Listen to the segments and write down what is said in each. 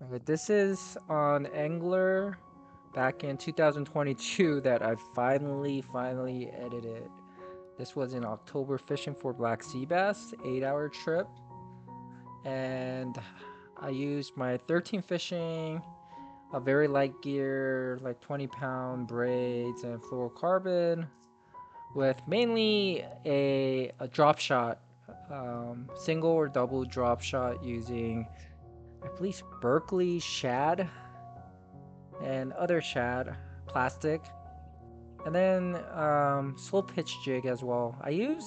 This is on Angler back in 2022 that I finally edited. This was in October fishing for black sea bass, 8-hour trip, and I used my 13 fishing, a very light gear, like 20-pound braids and fluorocarbon, with mainly a drop shot, single or double drop shot using, I believe, Berkley Shad and other shad plastic, and then slow pitch jig as well. I use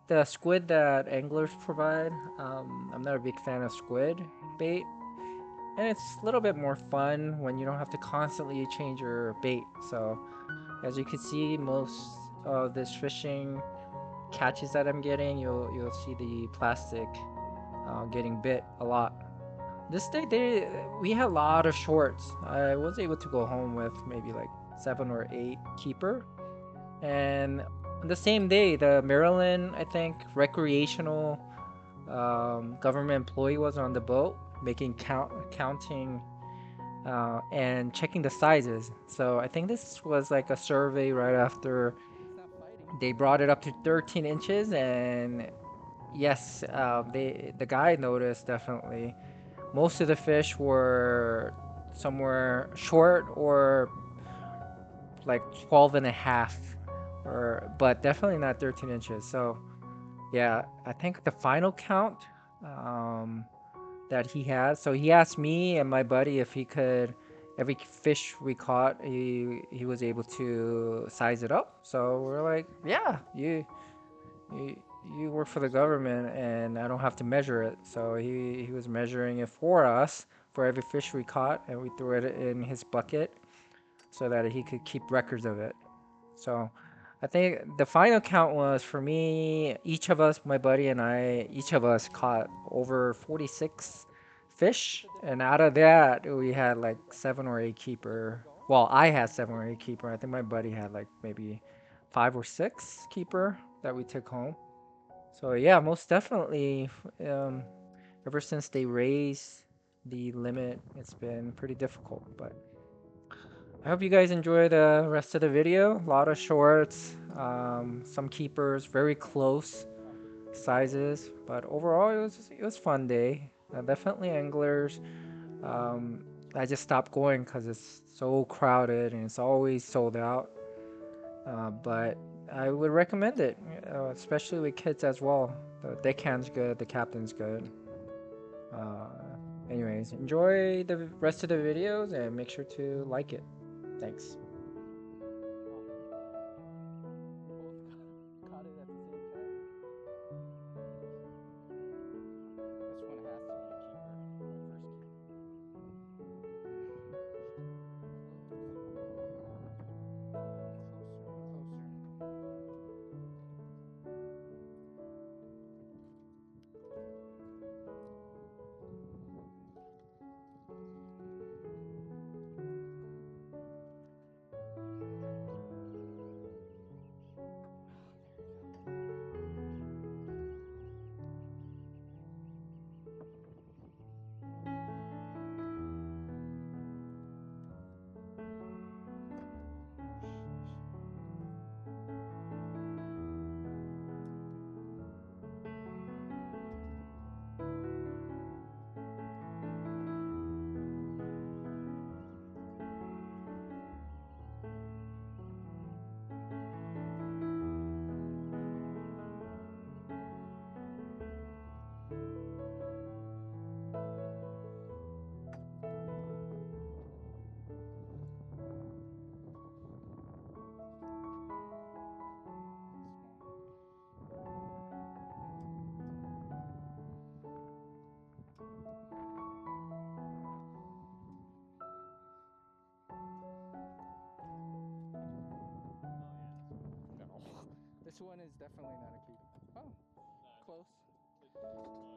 the squid that anglers provide. I'm not a big fan of squid bait, and it's a little bit more fun when you don't have to constantly change your bait. So as you can see, most of this fishing catches that I'm getting, you'll see the plastic getting bit a lot. This day we had a lot of shorts. I was able to go home with maybe like 7 or 8 keeper. And on the same day, the Maryland, I think, recreational government employee was on the boat making counting and checking the sizes. So I think this was like a survey right after they brought it up to 13 inches. And yes, the guy noticed definitely most of the fish were somewhere short or like 12 and a half, or but definitely not 13 inches. So yeah, I think the final count um, that he had. So he asked me and my buddy if he could, every fish we caught, he was able to size it up. So we're like, yeah, you you work for the government and I don't have to measure it. So he was measuring it for us for every fish we caught, and we threw it in his bucket so that he could keep records of it. So I think the final count was for me, each of us, my buddy and I, each of us caught over 46 fish. And out of that, we had like 7 or 8 keeper. Well, I had 7 or 8 keeper. I think my buddy had like maybe 5 or 6 keeper that we took home. So yeah, most definitely, um, ever since they raised the limit, it's been pretty difficult. But I hope you guys enjoy the rest of the video. A lot of shorts, some keepers, very close sizes. But overall, it was fun day. Definitely anglers. Um, I just stopped going because it's so crowded and it's always sold out. But I would recommend it, especially with kids as well. The deckhand's good, the captain's good. Uh, Anyways, enjoy the rest of the videos and make sure to like it. Thanks. No, this one is definitely not a keeper. Oh, close.